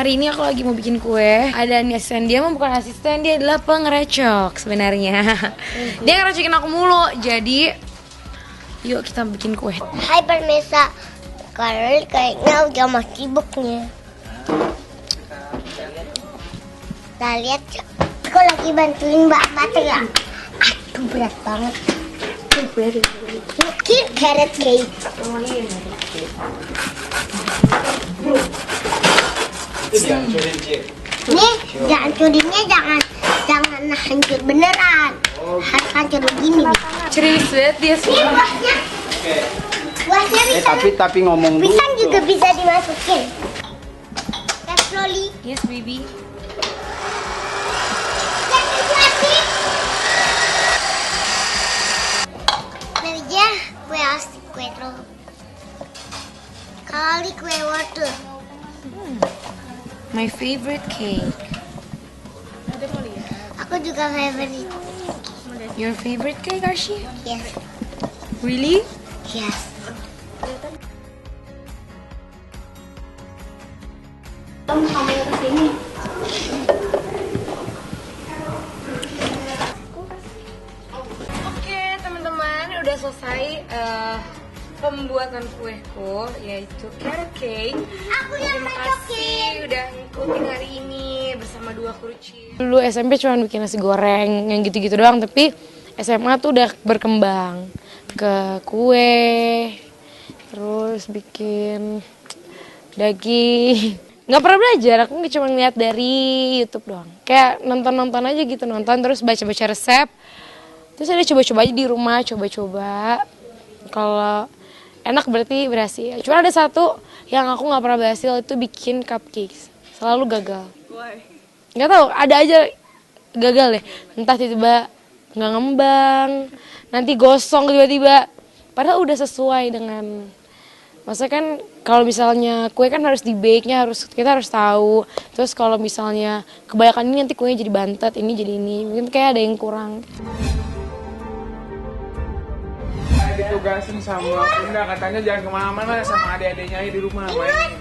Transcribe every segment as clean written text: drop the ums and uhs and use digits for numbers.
hari ini aku lagi mau bikin kue. Ada nih asisten, dia mah bukan asisten, dia adalah pengerecok sebenarnya. Dia ngerecokin aku mulu, jadi yuk kita bikin kue. Hai Permesa, Karel kayaknya udah mau sibuk nih. Nah lihat, aku lagi bantuin Mbak Pate ya. Aduh berat banget. Mungkin carrot cake. Nih, hancurinnya jangan hancur beneran. Harus hancur begini nih. Ceris banget dia sih. Ini buahnya bisa. Tapi ngomong dulu. Pisang juga bisa dimasukin. Step slowly. Yes baby. Nah dia kue asli kue telur. Kali kue wortel. My favorite cake. Aku juga favorite. Your favorite cake, Arshi? Yes. Really? Yes. Oke teman-teman, udah selesai pembuatan kueku, yaitu carrot cake. Aku yang Terima macokin. kasih udah ngikutin hari ini bersama dua kuruci. Dulu SMP cuma bikin nasi goreng yang gitu-gitu doang, tapi SMA tuh udah berkembang ke kue, terus bikin daging. Nggak pernah belajar, aku cuma ngeliat dari YouTube doang. Kayak nonton-nonton aja gitu, nonton terus baca-baca resep. Terus ada coba-coba aja di rumah, coba-coba. Kalau enak berarti berhasil. Cuma ada satu yang aku nggak pernah berhasil, itu bikin cupcakes. Selalu gagal. Nggak tahu, ada aja gagal deh. Entah tiba-tiba nggak ngembang, nanti gosong tiba-tiba. Padahal udah sesuai dengan, maksudnya kan kalau misalnya kue kan harus di bake-nya, kita harus tahu. Terus kalau misalnya kebanyakan ini nanti kuenya jadi bantet, ini jadi ini. Mungkin kayak ada yang kurang. Ditugasin sama Bunda, katanya jangan kemana-mana sama adik-adiknya aja di rumah main.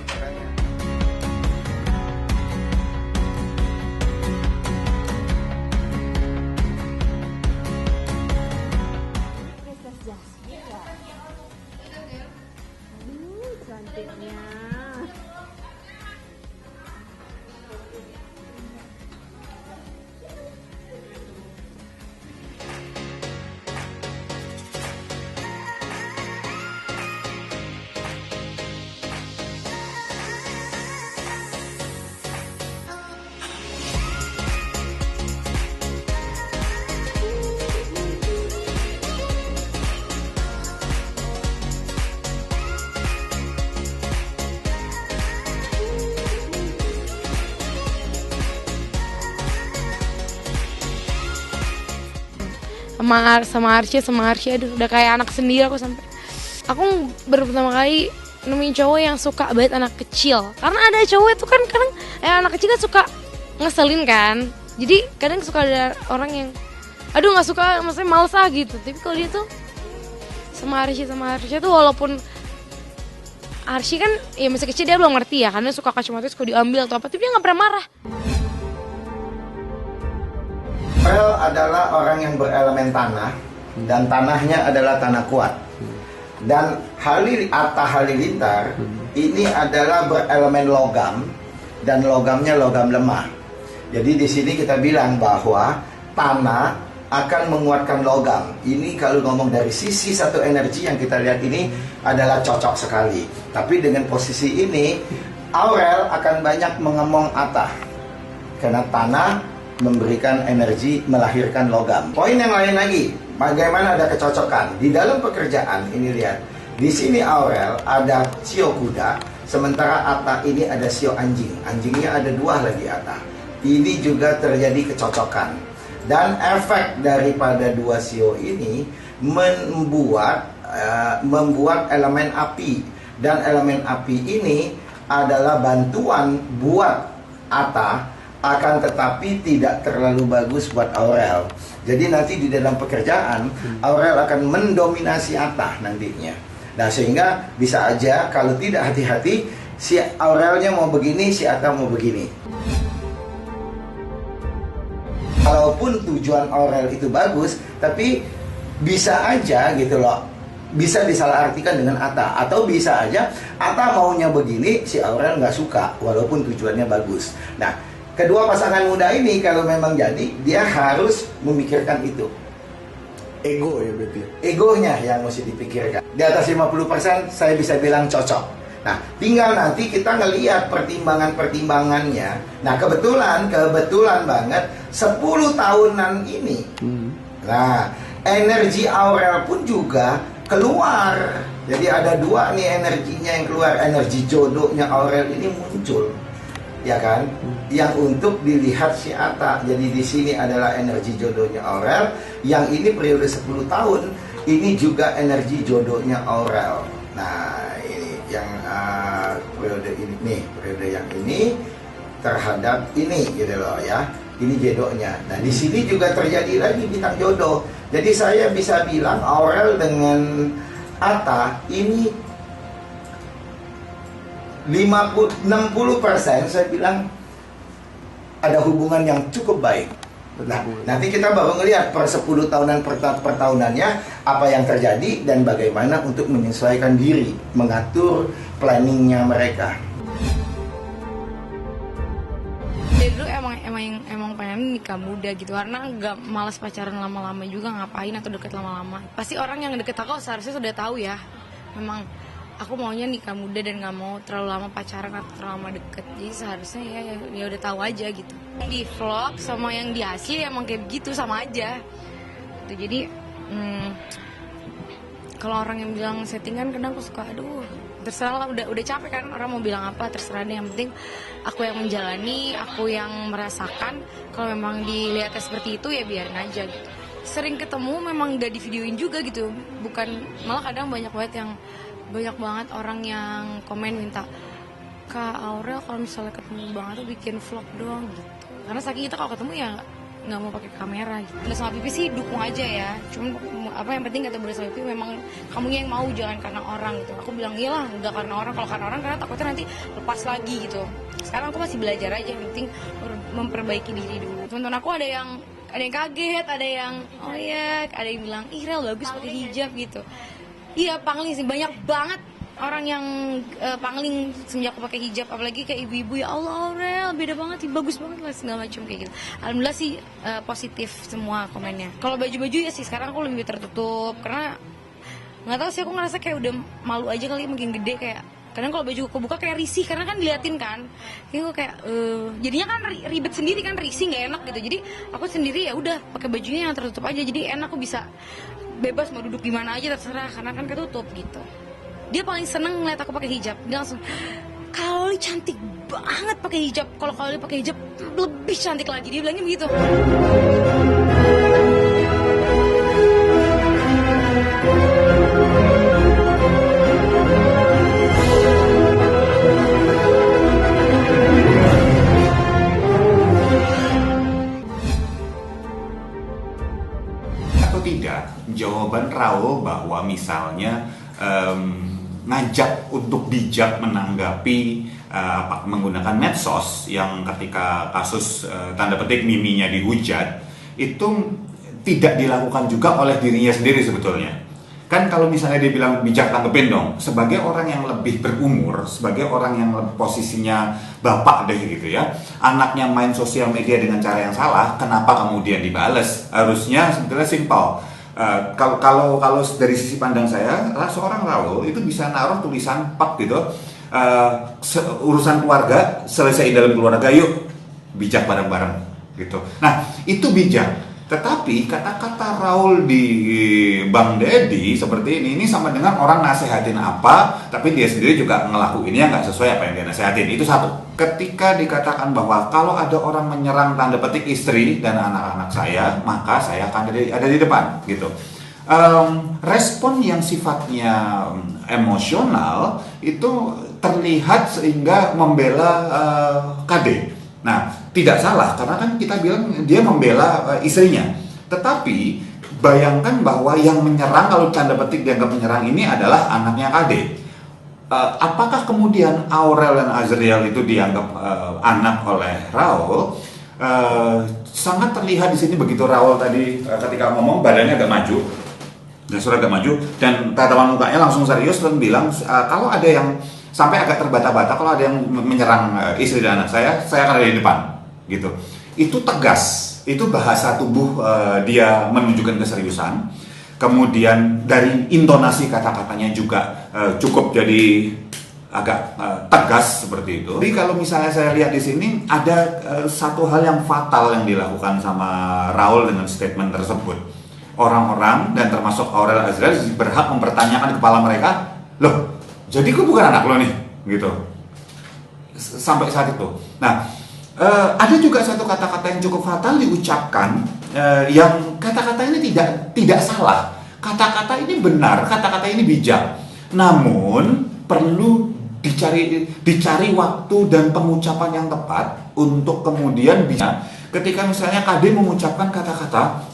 sama Arsy, aduh udah kayak anak sendiri aku sampai. Aku baru pertama kali nemuin cowok yang suka banget anak kecil. Karena ada cowok itu kan kadang anak kecil kan suka ngeselin kan. Jadi kadang suka ada orang yang aduh nggak suka, maksudnya males gitu. Tapi kalau dia tuh sama Arsy tuh, walaupun Arsy kan ya masih kecil, dia belum ngerti ya, karena suka kacamata suka diambil atau apa, tapi dia nggak pernah marah. Aurel adalah orang yang berelemen tanah, dan tanahnya adalah tanah kuat. Dan Atta Halilintar ini adalah berelemen logam, dan logamnya logam lemah. Jadi di sini kita bilang bahwa tanah akan menguatkan logam. Ini kalau ngomong dari sisi satu energi yang kita lihat ini adalah cocok sekali. Tapi dengan posisi ini, Aurel akan banyak mengemong Atta, karena tanah memberikan energi, melahirkan logam. Poin yang lain lagi, bagaimana ada kecocokan di dalam pekerjaan ini. Lihat di sini Aurel ada sio kuda, sementara Atta ini ada sio anjing. Anjingnya ada dua lagi Atta. Ini juga terjadi kecocokan, dan efek daripada dua sio ini membuat elemen api, dan elemen api ini adalah bantuan buat Atta, akan tetapi tidak terlalu bagus buat Aurel. Jadi nanti di dalam pekerjaan Aurel akan mendominasi Atta nantinya. Nah sehingga bisa aja kalau tidak hati-hati si Aurelnya mau begini, si Atta mau begini. Walaupun tujuan Aurel itu bagus, tapi bisa aja gitu loh, bisa disalahartikan dengan Atta. Atau bisa aja Atta maunya begini, si Aurel nggak suka, walaupun tujuannya bagus. Nah, kedua pasangan muda ini kalau memang jadi, dia harus memikirkan itu. Ego ya berarti. Egonya yang mesti dipikirkan. Di atas 50% saya bisa bilang cocok. Nah, tinggal nanti kita ngelihat pertimbangan-pertimbangannya. Nah, kebetulan banget 10 tahunan ini. Nah, energi Aurel pun juga keluar. Jadi ada dua nih energinya yang keluar. Energi jodohnya Aurel ini muncul. Ya kan? Yang untuk dilihat si Atta. Jadi di sini adalah energi jodohnya Aurel. Yang ini periode 10 tahun, ini juga energi jodohnya Aurel. Nah, ini yang periode ini nih, periode yang ini terhadap ini gitu loh ya. Ini jodohnya. Nah, di sini juga terjadi lagi bintang jodoh. Jadi saya bisa bilang Aurel dengan Atta ini 60% saya bilang ada hubungan yang cukup baik. Nah, nanti kita baru ngelihat per 10 tahunan per tahunannya apa yang terjadi dan bagaimana untuk menyesuaikan diri, mengatur planningnya mereka. Dari dulu emang pengen nikah muda gitu, karena nggak malas pacaran lama-lama juga, ngapain atau deket lama-lama. Pasti orang yang deket aku seharusnya sudah tahu ya, memang aku maunya nikah muda dan nggak mau terlalu lama pacaran atau terlalu lama deket. Jadi seharusnya ya udah tahu aja gitu. Di vlog sama yang di asli emang kayak gitu, sama aja. Gitu. Jadi kalau orang yang bilang settingan, kadang aku suka aduh, terserah lah, udah capek kan orang mau bilang apa, terserah deh, yang penting aku yang menjalani, aku yang merasakan. Kalau memang dilihatnya seperti itu ya biarin aja gitu. Sering ketemu memang gak di videoin juga gitu, bukan, malah kadang banyak banget orang yang komen minta, Kak Aurel kalau misalnya ketemu banget tuh bikin vlog doang gitu, karena saking kita kalau ketemu ya nggak mau pakai kamera gitu. Bule sama pipi sih dukung aja ya, cuman apa yang penting kata Bule sama pipi memang kamunya yang mau, jangan karena orang gitu. Aku bilang iyalah, nggak karena orang, kalau karena orang karena takutnya nanti lepas lagi gitu. Sekarang aku masih belajar aja, yang penting memperbaiki diri dulu. Teman-teman aku ada yang kaget, ada yang oh iya, ada yang bilang ih Rel bagus pakai hijab gitu. Iya, pangling sih, banyak banget orang yang pangling semenjak aku pakai hijab, apalagi kayak ibu-ibu, ya Allah Aurel beda banget, bagus banget lah segala macam kayak gitu. Alhamdulillah sih positif semua komennya. Kalau baju-baju ya sih sekarang aku lebih tertutup, karena nggak tahu sih, aku ngerasa kayak udah malu aja kali, makin gede kayak kadang kalau baju aku buka kayak risih, karena kan diliatin kan, kayak jadinya kan ribet sendiri kan, risih nggak enak gitu. Jadi aku sendiri ya udah pakai bajunya yang tertutup aja, jadi enak, aku bisa bebas mau duduk di mana aja terserah, karena kan ketutup gitu. Dia paling seneng ngeliat aku pakai hijab, dia langsung, Kali cantik banget pakai hijab, kalau Kali pakai hijab lebih cantik lagi, dia bilangnya begitu. Tidak, jawaban Raul bahwa misalnya ngajak untuk bijak menanggapi menggunakan medsos yang ketika kasus tanda petik miminya dihujat itu tidak dilakukan juga oleh dirinya sendiri sebetulnya. Kan kalau misalnya dia bilang bijak tanggepin dong, sebagai orang yang lebih berumur, sebagai orang yang posisinya bapak deh gitu ya, anaknya main sosial media dengan cara yang salah, kenapa kemudian dibales? Harusnya sebetulnya simpel. Kalau dari sisi pandang saya, seorang Raul itu bisa naruh tulisan pak gitu, urusan keluarga selesai dalam keluarga, yuk bijak bareng-bareng gitu. Nah itu bijak. Tetapi kata-kata Raul di Bang Deddy seperti ini sama dengan orang nasehatin apa, tapi dia sendiri juga ngelakuinnya nggak sesuai apa yang dia nasehatin. Itu satu. Ketika dikatakan bahwa kalau ada orang menyerang tanda petik istri dan anak-anak saya, maka saya akan ada di depan gitu. Respon yang sifatnya emosional itu terlihat sehingga membela KD. Nah, tidak salah karena kan kita bilang dia membela istrinya. Tetapi bayangkan bahwa yang menyerang, kalau tanda petik dianggap menyerang ini adalah anaknya KD. apakah kemudian Aurel dan Azriel itu dianggap anak oleh Raul? Sangat terlihat di sini begitu Raul tadi ketika ngomong badannya agak maju, agak maju, dan tatapan mukanya langsung serius dan bilang kalau ada yang sampai agak terbata-bata, kalau ada yang menyerang istri dan anak saya akan ada di depan, gitu. Itu tegas, itu bahasa tubuh dia menunjukkan keseriusan. Kemudian dari intonasi kata-katanya juga cukup jadi agak tegas seperti itu. Jadi kalau misalnya saya lihat di sini ada satu hal yang fatal yang dilakukan sama Raul dengan statement tersebut. Orang-orang dan termasuk Aurel Azriel berhak mempertanyakan kepala mereka, loh, jadi gue bukan anak lo nih, gitu. Sampai saat itu. Nah, ada juga satu kata-kata yang cukup fatal diucapkan, yang kata-kata ini tidak salah. Kata-kata ini benar, kata-kata ini bijak. Namun perlu dicari waktu dan pengucapan yang tepat untuk kemudian bisa. Ketika misalnya KD mengucapkan kata-kata,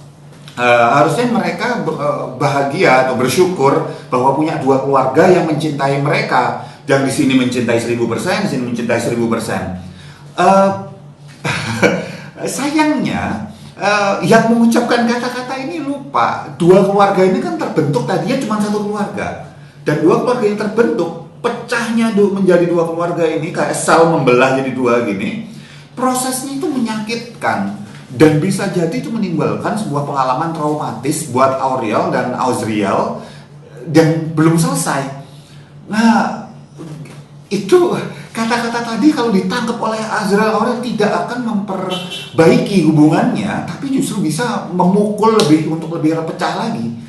harusnya mereka bahagia atau bersyukur bahwa punya dua keluarga yang mencintai mereka. Yang di sini mencintai 1000%, di sini mencintai 1000%. Sayangnya yang mengucapkan kata-kata ini lupa, dua keluarga ini kan terbentuk tadinya cuma satu keluarga, dan dua keluarga yang terbentuk pecahnya menjadi dua keluarga ini kayak sel membelah jadi dua gini. Prosesnya itu menyakitkan dan bisa jadi itu menimbulkan sebuah pengalaman traumatis buat Aurel dan Azriel dan belum selesai. Nah, itu kata-kata tadi kalau ditangkap oleh Azriel Aurel tidak akan memperbaiki hubungannya, tapi justru bisa memukul untuk lebih pecah lagi.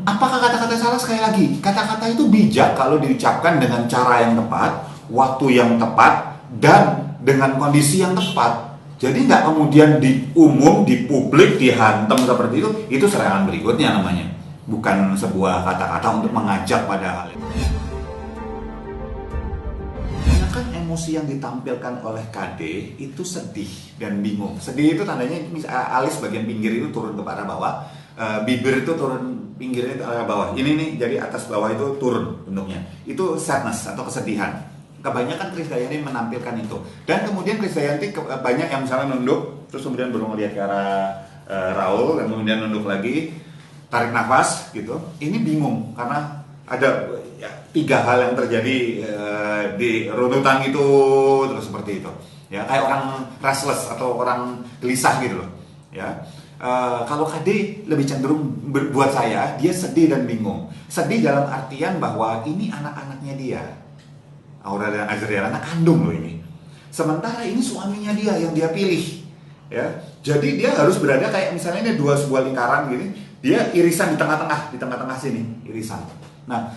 Apakah kata-kata salah? Sekali lagi, kata-kata itu bijak kalau diucapkan dengan cara yang tepat, waktu yang tepat, dan dengan kondisi yang tepat. Jadi nggak kemudian di umum, di publik, dihantam seperti itu serangan berikutnya namanya. Bukan sebuah kata-kata untuk mengajak pada hal itu. Kan emosi yang ditampilkan oleh KD itu sedih dan bingung. Sedih itu tandanya alis bagian pinggir itu turun ke arah bawah, bibir itu turun pinggirnya ke arah bawah. Ini nih jadi atas bawah itu turun bentuknya. Itu sadness atau kesedihan. Kebanyakan Krisdayanti menampilkan itu. Dan kemudian Krisdayanti banyak yang misalnya nunduk, terus kemudian baru melihat ke arah Raul, dan kemudian nunduk lagi, tarik nafas gitu. Ini bingung karena ada tiga hal yang terjadi di runutan itu terus seperti itu. Ya, kayak orang restless atau orang gelisah gitu loh. Ya. Kalau KD lebih cenderung buat saya dia sedih dan bingung. Sedih dalam artian bahwa ini anak-anaknya dia. Aurel dan Azriel anak kandung loh ini. Sementara ini suaminya dia yang dia pilih. Ya. Jadi dia harus berada kayak misalnya ini sebuah lingkaran gini, dia irisan di tengah-tengah sini, irisan. Nah,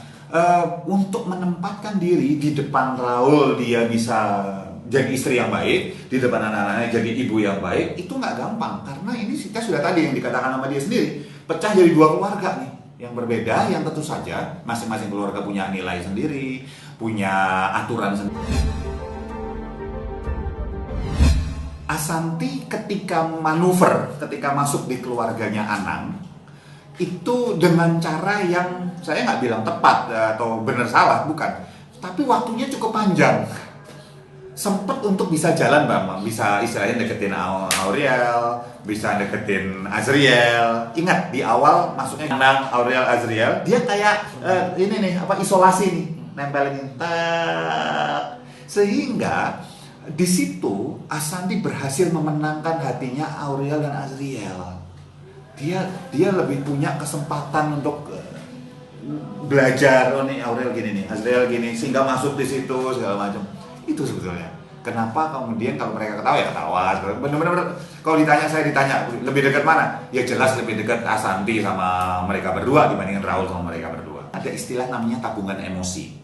untuk menempatkan diri di depan Raul dia bisa jadi istri yang baik, di depan anak-anaknya jadi ibu yang baik, itu nggak gampang karena ini kita sudah tadi yang dikatakan sama dia sendiri, pecah jadi dua keluarga nih yang berbeda, yang tentu saja masing-masing keluarga punya nilai sendiri, punya aturan sendiri. Asanti ketika manuver, ketika masuk di keluarganya Anang, itu dengan cara yang saya nggak bilang tepat atau benar salah, bukan, tapi waktunya cukup panjang. Sempet untuk bisa jalan Bang, bisa istilahnya deketin Aurel, bisa deketin Azriel. Ingat di awal masuknya Anang, Aurel, Azriel, dia kayak ini nih isolasi nih, nempelin sehingga di situ Asanti berhasil memenangkan hatinya Aurel dan Azriel. Dia lebih punya kesempatan untuk belajar, oh nih Aurel gini nih, Azriel gini, sehingga masuk di situ segala macam. Itu sebetulnya. Kenapa kemudian kalau mereka ketawa ya ketawa. Benar-benar kalau saya ditanya lebih dekat mana? Ya jelas lebih dekat Asanti sama mereka berdua dibandingkan Raul sama mereka berdua. Ada istilah namanya tabungan emosi.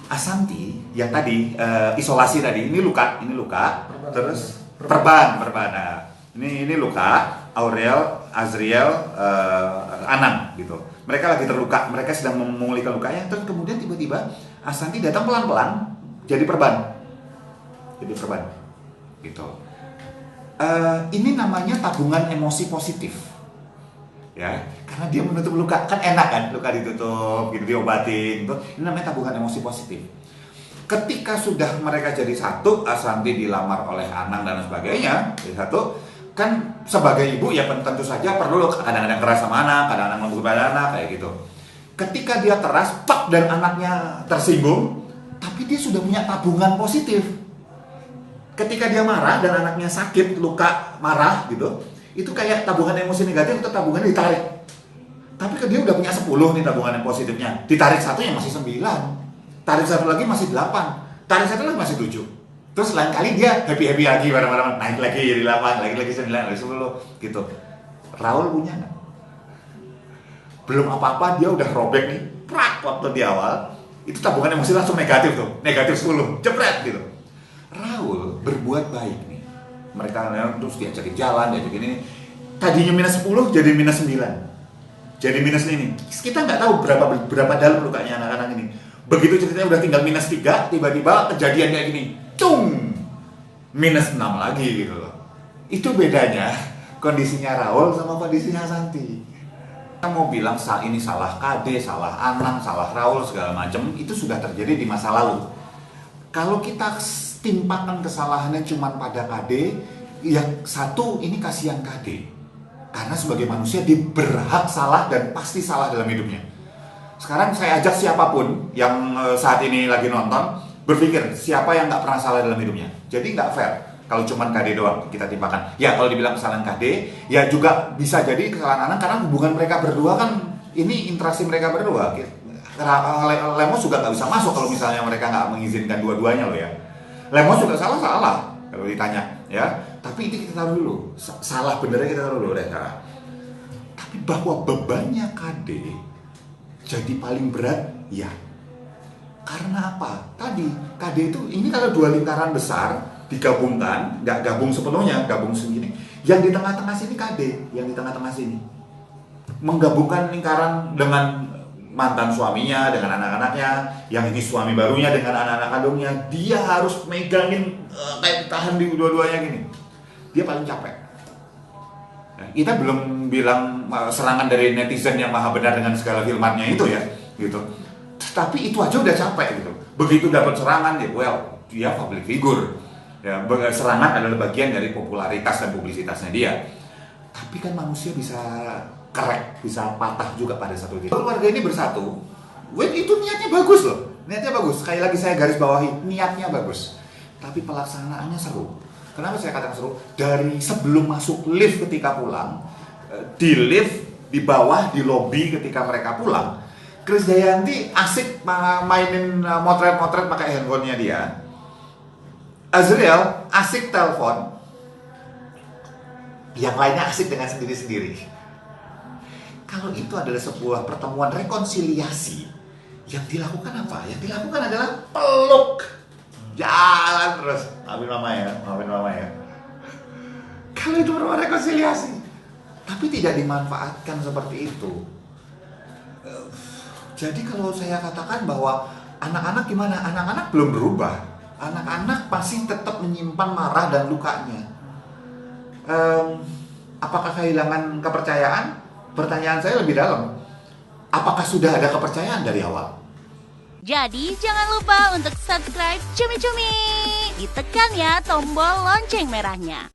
Asanti yang tadi isolasi tadi, ini luka, terus perban. Nah, ini luka. Aurel, Azriel, Anang gitu. Mereka lagi terluka, mereka sedang memulihkan lukanya, terus kemudian tiba-tiba Asanti datang pelan-pelan jadi perban. Gitu. Ini namanya tabungan emosi positif. ya, karena dia menutup luka. Kan enak kan, luka ditutup, gitu, diobatin, gitu. Ini namanya tabungan emosi positif. Ketika sudah mereka jadi satu, Ashanti dilamar oleh Anang dan sebagainya, jadi satu, kan sebagai ibu ya tentu saja perlu kadang-kadang keras sama anak, kadang-kadang lembut pada anak, kayak gitu. Ketika dia keras, pak, dan anaknya tersinggung, tapi dia sudah punya tabungan positif. Ketika dia marah dan anaknya sakit, luka, marah gitu, itu kayak tabungan emosi negatif untuk tabungannya ditarik. Tapi dia udah punya 10 nih tabungan yang positifnya. Ditarik satu yang masih 9. Tarik satu lagi masih 8. Tarik satu lagi masih 7. Terus lain kali dia happy-happy lagi bareng-bareng, naik lagi jadi 8, lagi 9, lagi 10 gitu. Raul punya nggak? Belum apa-apa dia udah robek nih, prak, waktu di awal. Itu tabungan emosi langsung negatif tuh, negatif 10, jepret gitu. Raul berbuat baik nih. Mereka terus diajakin jalan, diajakin ini. Tadinya minus 10 jadi minus 9. Jadi minus ini. Kita nggak tahu berapa dalam lukanya anak-anak ini. Begitu ceritanya udah tinggal minus 3, tiba-tiba kejadian kayak gini. Cung! Minus 6 lagi gitu loh. Itu bedanya kondisinya Raul sama kondisinya Ashanti. Kita mau bilang ini salah KD, salah Anang, salah Raul segala macam, itu sudah terjadi di masa lalu. Kalau kita timpakan kesalahannya cuma pada KD, yang satu ini kasihan KD. Karena sebagai manusia dia berhak salah dan pasti salah dalam hidupnya. Sekarang saya ajak siapapun yang saat ini lagi nonton berpikir siapa yang nggak pernah salah dalam hidupnya. Jadi nggak fair kalau cuma KD doang kita timpakan. Ya kalau dibilang kesalahan KD, ya juga bisa jadi kesalahan Anang karena hubungan mereka berdua kan ini interaksi mereka berdua. Lemos juga nggak bisa masuk kalau misalnya mereka nggak mengizinkan dua-duanya loh ya. Lemos juga salah kalau ditanya ya. Tapi itu kita taruh dulu. Salah benernya kita taruh dulu deh cara. Tapi bahwa bebannya KD jadi paling berat ya. Karena apa? Tadi KD itu ini kalau dua lingkaran besar digabungkan, nggak gabung sepenuhnya, gabung segini. Yang di tengah-tengah sini KD, yang di tengah-tengah sini menggabungkan lingkaran dengan mantan suaminya, dengan anak-anaknya, yang ini suami barunya dengan anak-anak kandungnya, dia harus megangin kayak tahan di dua-duanya gini. Dia paling capek. Nah, kita belum bilang serangan dari netizen yang maha benar dengan segala filmannya itu ya, gitu. Tapi itu aja udah capek gitu. Begitu dapat serangan ya, well, dia public figure. Ya, serangan adalah bagian dari popularitas dan publisitasnya dia. Tapi kan manusia bisa kerek, bisa patah juga pada satu titik. Keluarga ini bersatu, itu niatnya bagus loh. Niatnya bagus. Sekali lagi saya garis bawahi, niatnya bagus. Tapi pelaksanaannya seru. Kenapa saya katakan seru? Dari sebelum masuk lift ketika pulang, di lift, di bawah, di lobi ketika mereka pulang, Krisdayanti asik mainin motret-motret pakai handphonenya dia. Azriel asik telepon. Yang lainnya asik dengan sendiri-sendiri. Kalau itu adalah sebuah pertemuan rekonsiliasi, yang dilakukan apa? Yang dilakukan adalah peluk. Jalan terus. Maafin mama ya. Kalau itu pertemuan rekonsiliasi. Tapi tidak dimanfaatkan seperti itu. Jadi kalau saya katakan bahwa anak-anak gimana? Anak-anak belum berubah. Anak-anak pasti tetap menyimpan marah dan lukanya. Apakah kehilangan kepercayaan? Pertanyaan saya lebih dalam. Apakah sudah ada kepercayaan dari awal? Jadi jangan lupa untuk subscribe Cumi Cumi. Ditekan ya tombol lonceng merahnya.